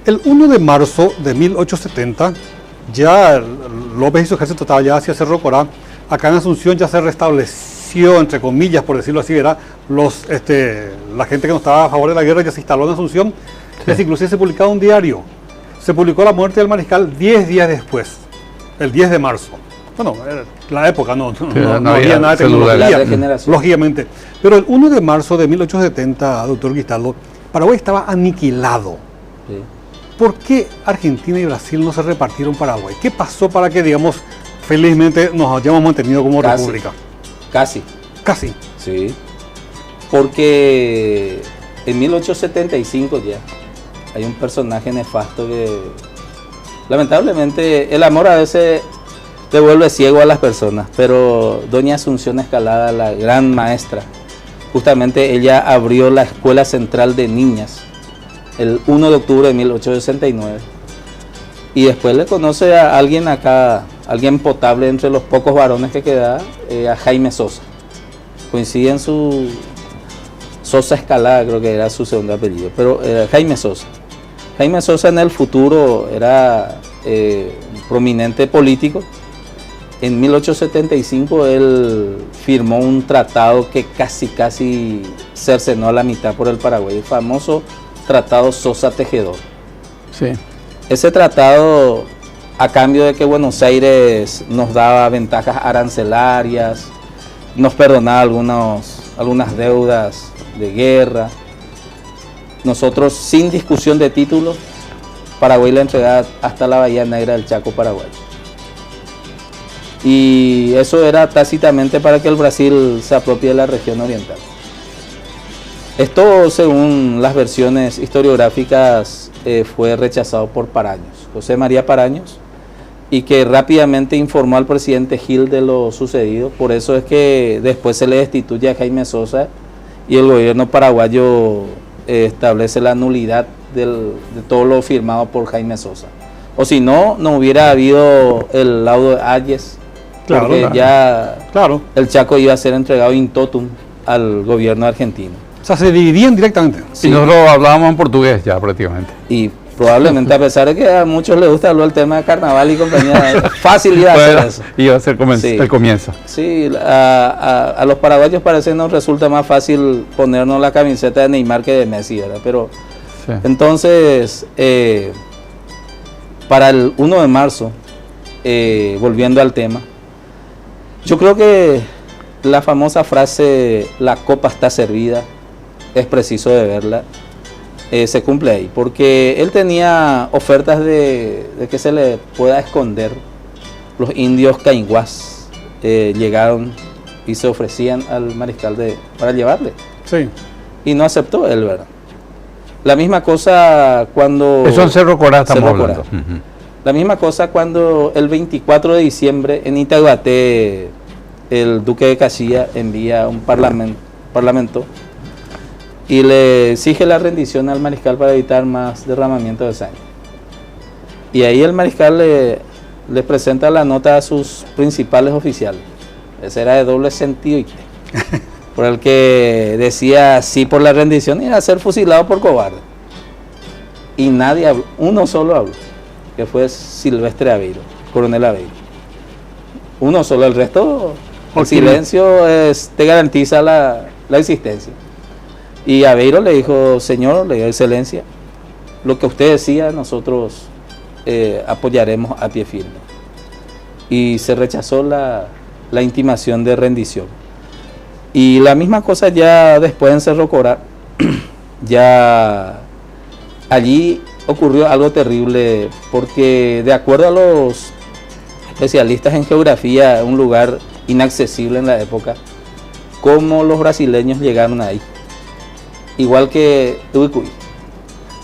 El 1 de marzo de 1870, ya López y su ejército estaba ya hacia Cerro Corá. Acá en Asunción ya se restableció, entre comillas, por decirlo así, era la gente que no estaba a favor de la guerra ya se instaló en Asunción. Sí. Inclusive se publicaba un diario. Se publicó la muerte del mariscal 10 días después, el 10 de marzo. Bueno, la época no había nada de tecnología, lógicamente. Pero el 1 de marzo de 1870, doctor Cristaldo, Paraguay estaba aniquilado. Sí. ¿Por qué Argentina y Brasil no se repartieron Paraguay? ¿Qué pasó para que, digamos, felizmente nos hayamos mantenido como república? Casi. Sí. Porque en 1875 ya hay un personaje nefasto que lamentablemente el amor a veces te vuelve ciego a las personas, pero doña Asunción Escalada, la gran maestra, justamente ella abrió la Escuela Central de Niñas el 1 de octubre de 1869 y después le conoce a alguien acá, alguien potable entre los pocos varones que quedaba, a Jaime Sosa. Coincide en su Sosa Escalada, creo que era su segundo apellido, pero Jaime Sosa. Jaime Sosa en el futuro era un prominente político. En 1875 él firmó un tratado que casi cercenó a la mitad por el Paraguay, el famoso Tratado Sosa-Tejedor. Sí. Ese tratado, a cambio de que Buenos Aires nos daba ventajas arancelarias, nos perdonaba algunas deudas de guerra, nosotros sin discusión de títulos, Paraguay le entregaba hasta la Bahía Negra del Chaco Paraguay. Y eso era tácitamente para que el Brasil se apropie de la región oriental. Esto, según las versiones historiográficas, fue rechazado por Paraños. José María Paraños y que rápidamente informó al presidente Gil de lo sucedido. Por eso es que después se le destituye a Jaime Sosa y el gobierno paraguayo establece la nulidad de todo lo firmado por Jaime Sosa. O si no, no hubiera habido el laudo de Ayes, Claro, porque claro. ya Claro. el Chaco iba a ser entregado in totum al gobierno argentino. O sea, se dividían directamente. Y nosotros hablábamos en portugués ya prácticamente. Y probablemente, a pesar de que a muchos les gusta hablar el tema de carnaval y compañía, fácil iba a ser eso. Iba a ser Sí. el comienzo. Sí, a los paraguayos parece que nos resulta más fácil ponernos la camiseta de Neymar que de Messi, ¿verdad? Pero Sí. entonces, para el 1 de marzo, volviendo al tema, yo creo que la famosa frase, la copa está servida, es preciso de verla, se cumple ahí, porque él tenía ofertas de que se le pueda esconder. Los indios cainguás llegaron y se ofrecían al mariscal para llevarle, Sí. y no aceptó él, ¿verdad? La misma cosa cuando... Eso en Cerro Corá estamos Cerro Corá. hablando. Ujú. La misma cosa cuando el 24 de diciembre en Itaguaté el duque de Caxias envía un parlamento y le exige la rendición al mariscal para evitar más derramamiento de sangre. Y ahí el mariscal le presenta la nota a sus principales oficiales. Ese era de doble sentido, por el que decía sí por la rendición y a ser fusilado por cobarde. Y nadie habló, uno solo habló, que fue Silvestre Aveiro, coronel Aveiro. Uno solo, el resto, el Ok. silencio te garantiza la existencia. Y Aveiro le dijo, señor, le dijo, excelencia, lo que usted decía, nosotros apoyaremos a pie firme. Y se rechazó la intimación de rendición. Y la misma cosa ya después en Cerro Corá, ya allí ocurrió algo terrible, porque de acuerdo a los especialistas en geografía, un lugar inaccesible en la época, cómo los brasileños llegaron ahí, igual que Ubicuy,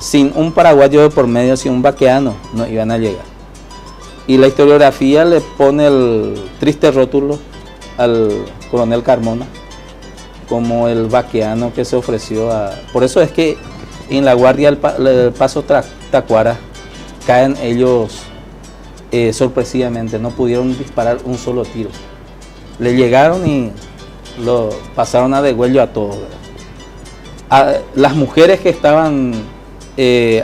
sin un paraguayo de por medio, sin un vaqueano, no iban a llegar. Y la historiografía le pone el triste rótulo al coronel Carmona como el vaqueano que se ofreció a... Por eso es que en la guardia del Paso Tacuara caen ellos sorpresivamente, no pudieron disparar un solo tiro. Le llegaron y lo pasaron a degüello a todos, ¿verdad? Las mujeres que estaban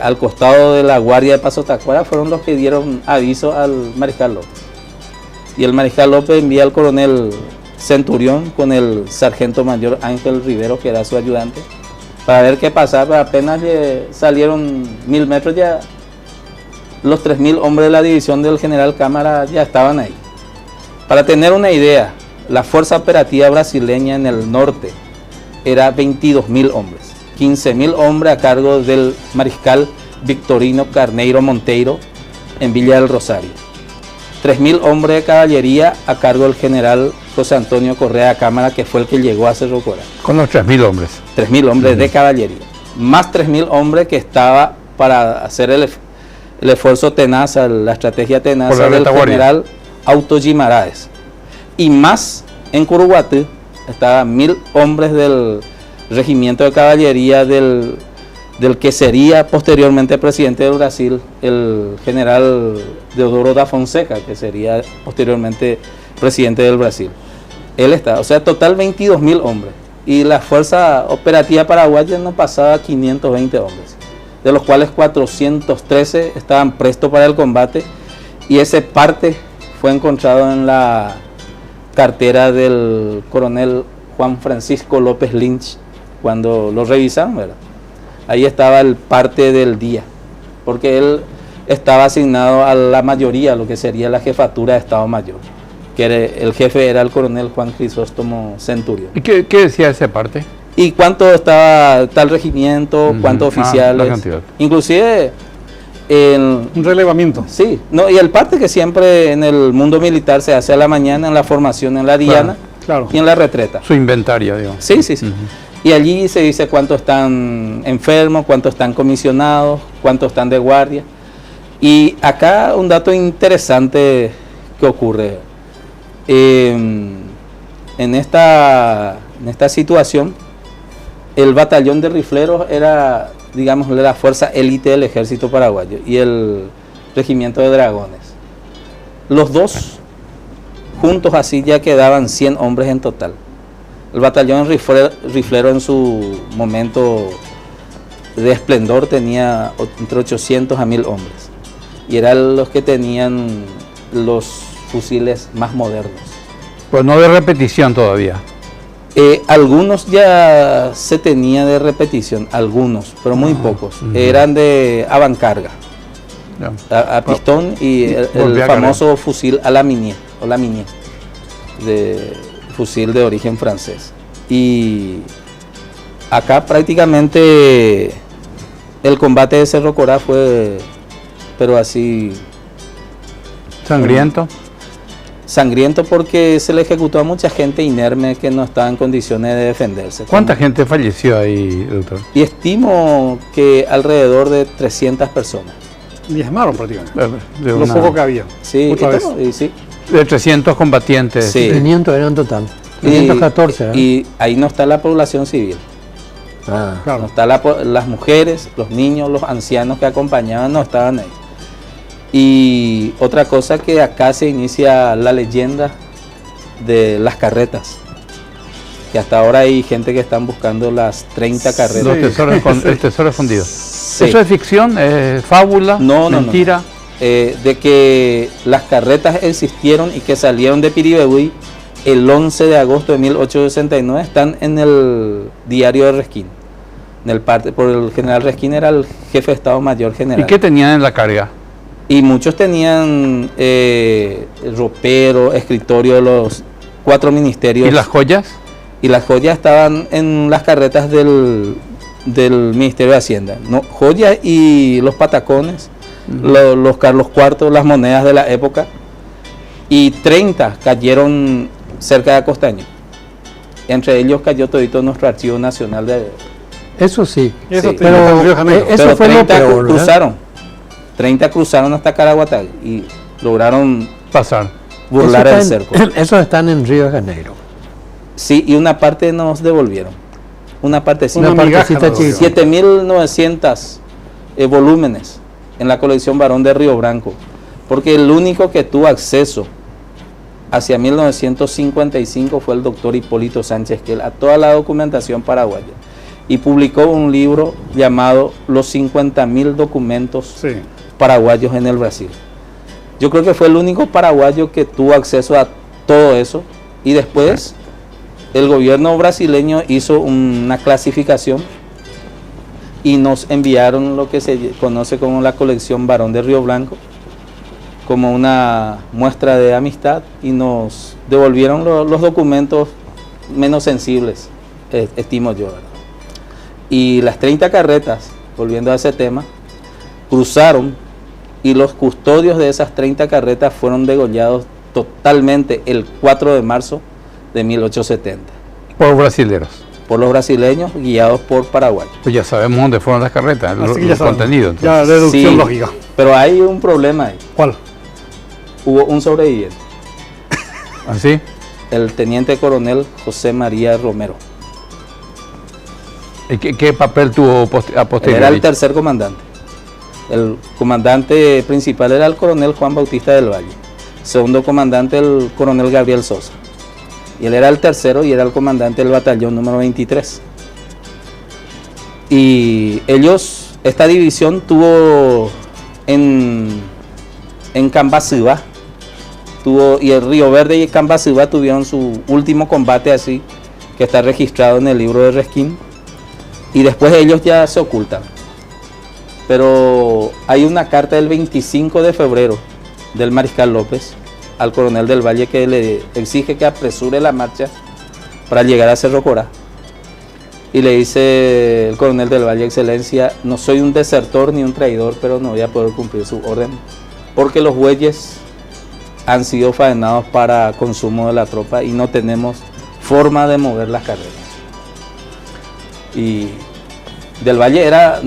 al costado de la guardia de Paso Tacuara fueron los que dieron aviso al mariscal López. Y el mariscal López envía al coronel Centurión con el sargento mayor Ángel Rivero, que era su ayudante, para ver qué pasaba. Apenas salieron 1000 metros, ya los 3000 hombres de la división del general Cámara ya estaban ahí. Para tener una idea, la fuerza operativa brasileña en el norte era 22.000 hombres, 15.000 hombres a cargo del mariscal Victorino Carneiro Monteiro en Villa del Rosario, 3.000 hombres de caballería a cargo del general José Antonio Correa Cámara, que fue el que llegó a Cerro Corá. Con los 3.000 hombres. 3.000 hombres de caballería, más 3.000 hombres que estaba para hacer el esfuerzo tenaz, la estrategia tenaz Por la del retaguardia. general Auto Guimaraes. Y más en Curuguatí estaban 1000 hombres del regimiento de caballería del que sería posteriormente presidente de Brasil, el general Deodoro da Fonseca, que sería posteriormente presidente del Brasil. Él está, o sea, total 22.000 hombres. Y la fuerza operativa paraguaya no pasaba 520 hombres, de los cuales 413 estaban prestos para el combate, y ese parte fue encontrado en la cartera del coronel Juan Francisco López Lynch cuando lo revisaron, ¿verdad? Ahí estaba el parte del día, porque él estaba asignado a la mayoría, lo que sería la jefatura de Estado Mayor, que el jefe era el coronel Juan Crisóstomo Centurión. ¿Y qué decía ese parte? ¿Y cuánto estaba tal regimiento? ¿Cuántos La oficiales? cantidad. Inclusive, Un relevamiento. sí, no, y el parte que siempre en el mundo militar se hace a la mañana, en la formación, en la diana, Claro. y en la retreta. Su inventario, digo. Sí, sí, sí. Y allí se dice cuántos están enfermos, cuántos están comisionados, cuántos están de guardia. Y acá un dato interesante que ocurre. En esta situación, el batallón de rifleros era, digamos, la fuerza élite del ejército paraguayo y el regimiento de dragones. Los dos juntos así ya quedaban 100 hombres en total. El batallón riflero en su momento de esplendor tenía entre 800 a 1000 hombres y eran los que tenían los fusiles más modernos. Pues no de repetición todavía. Algunos ya se tenía de repetición, algunos, pero muy pocos. Eran de avancarga, a pistón y el famoso fusil a la Minier, o la Minier, de fusil de origen francés. Y acá prácticamente el combate de Cerro Corá fue, pero así... ¿Sangriento? Sangriento porque se le ejecutó a mucha gente inerme que no estaba en condiciones de defenderse. ¿Cuánta gente falleció ahí, doctor? Y estimo que alrededor de 300 personas. Diezmaron prácticamente. De Lo una- poco que había. Sí, Otra vez. y sí. De 300 combatientes. Sí. 500 eran total. 514, ¿verdad? Y ahí no está la población civil. Ah, Claro. No está las mujeres, los niños, los ancianos que acompañaban no estaban ahí. Y otra cosa que acá se inicia la leyenda de las carretas. Que hasta ahora hay gente que están buscando las 30 carretas. Los tesoros el tesoro escondido. Sí. ¿Eso es ficción? ¿Es fábula? No, no, ¿Mentira? De que las carretas existieron y que salieron de Piribebuy el 11 de agosto de 1869, están en el diario de Resquín. Por el general Resquín era el jefe de Estado Mayor General. ¿Y qué tenían en la carga? Y muchos tenían ropero, escritorio de los 4 ministerios. ¿Y las joyas? Y las joyas estaban en las carretas del Ministerio de Hacienda. ¿No? Joyas y los patacones, los Carlos IV, las monedas de la época. Y 30 cayeron cerca de Acostaño. Entre ellos cayó todito nuestro Archivo Nacional de... eso sí. Eso Sí. te digo, en Río de Janeiro. eso Pero fue lo 30 peor, ¿verdad? cruzaron. 30 cruzaron hasta Caraguatá y lograron Pasar. burlar Eso el está cerco. Esos están en Río de Janeiro. Sí, y una parte nos devolvieron. Una parte sí. Una Una migaja partecita nos dio. chiquita. 7.900 volúmenes en la colección Barón de Río Branco. Porque el único que tuvo acceso hacia 1955 fue el doctor Hipólito Sánchez Quel a toda la documentación paraguaya. Y publicó un libro llamado Los 50.000 documentos Sí. paraguayos en el Brasil. Yo creo que fue el único paraguayo que tuvo acceso a todo eso y después el gobierno brasileño hizo una clasificación y nos enviaron lo que se conoce como la colección Barón de Río Blanco como una muestra de amistad y nos devolvieron los documentos menos sensibles, estimo yo, ¿verdad? Y las 30 carretas, volviendo a ese tema, cruzaron y los custodios de esas 30 carretas fueron degollados totalmente el 4 de marzo de 1870 Por brasileros. por los brasileños guiados por paraguayos. Pues ya sabemos dónde fueron las carretas, Así que ya los sabemos. contenidos. Ya, deducción Sí, lógica. pero hay un problema ahí. ¿Cuál? Hubo un sobreviviente, ¿Así? el teniente coronel José María Romero. ¿Y qué papel tuvo a Él posteriori? era el tercer comandante. El comandante principal era el coronel Juan Bautista del Valle. Segundo comandante el coronel Gabriel Sosa. Y él era el tercero y era el comandante del batallón número 23. Y ellos, esta división tuvo en Cambacibá, y el Río Verde y Cambacibá tuvieron su último combate así, que está registrado en el libro de Resquín. Y después ellos ya se ocultan. Pero hay una carta del 25 de febrero del mariscal López al coronel del Valle que le exige que apresure la marcha para llegar a Cerro Corá. Y le dice el coronel del Valle: Excelencia, no soy un desertor ni un traidor, pero no voy a poder cumplir su orden, porque los bueyes han sido faenados para consumo de la tropa y no tenemos forma de mover las carreras. Y del Valle era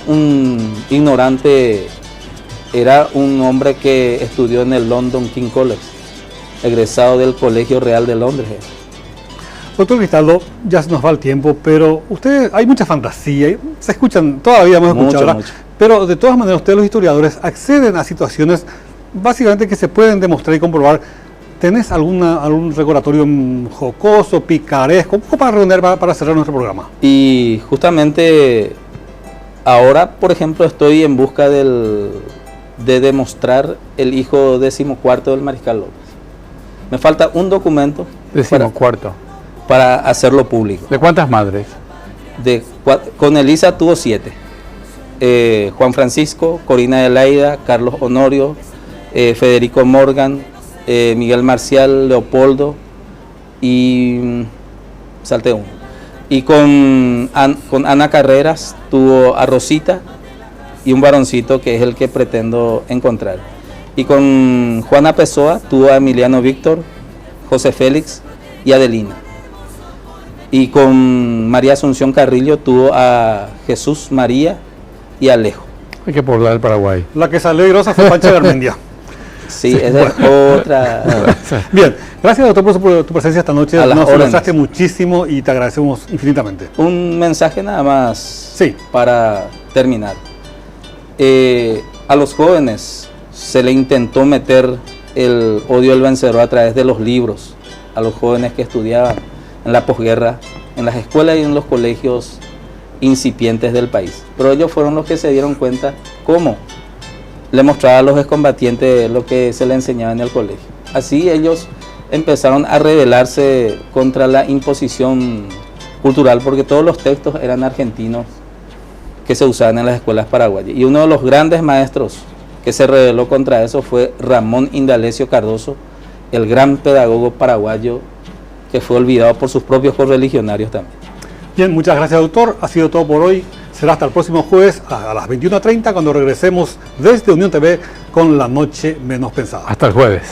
un ignorante era un hombre que estudió en el London King College, egresado del Colegio Real de Londres. Doctor Cristaldo, ya se nos va el tiempo, pero ustedes, hay mucha fantasía, y se escuchan, todavía hemos escuchado, Mucho, ¿verdad? mucho. Pero de todas maneras, ustedes los historiadores acceden a situaciones básicamente que se pueden demostrar y comprobar. ¿Tenés algún recordatorio jocoso, picaresco, un poco para redondear, para cerrar nuestro programa? Y justamente ahora, por ejemplo, estoy en busca de demostrar el hijo 14º del Mariscal López. Me falta un documento 14º. para hacerlo público. ¿De cuántas madres? Con Elisa tuvo 7. Juan Francisco, Corina Adelaida, Carlos Honorio, Federico Morgan, Miguel Marcial, Leopoldo y salté uno. Y con Ana Carreras tuvo a Rosita y un varoncito que es el que pretendo encontrar. Y con Juana Pessoa tuvo a Emiliano Víctor, José Félix y Adelina. Y con María Asunción Carrillo tuvo a Jesús María y Alejo. Hay que poblar el Paraguay. La que salió grosa fue Pancha de Armendia. Sí, esa es otra. Bien, gracias doctor por tu presencia esta noche. A las Nos órdenes. ilustraste muchísimo y te agradecemos infinitamente. Un mensaje nada más Sí. para terminar. A los jóvenes se le intentó meter el odio del vencedor a través de los libros, a los jóvenes que estudiaban en la posguerra, en las escuelas y en los colegios incipientes del país. Pero ellos fueron los que se dieron cuenta cómo le mostraba a los excombatientes lo que se le enseñaba en el colegio. Así ellos empezaron a rebelarse contra la imposición cultural, porque todos los textos eran argentinos que se usaban en las escuelas paraguayas. Y uno de los grandes maestros que se rebeló contra eso fue Ramón Indalecio Cardoso, el gran pedagogo paraguayo que fue olvidado por sus propios correligionarios también. Bien, muchas gracias doctor. Ha sido todo por hoy. Será hasta el próximo jueves a las 21:30 cuando regresemos desde Unión TV con La Noche Menos Pensada. Hasta el jueves.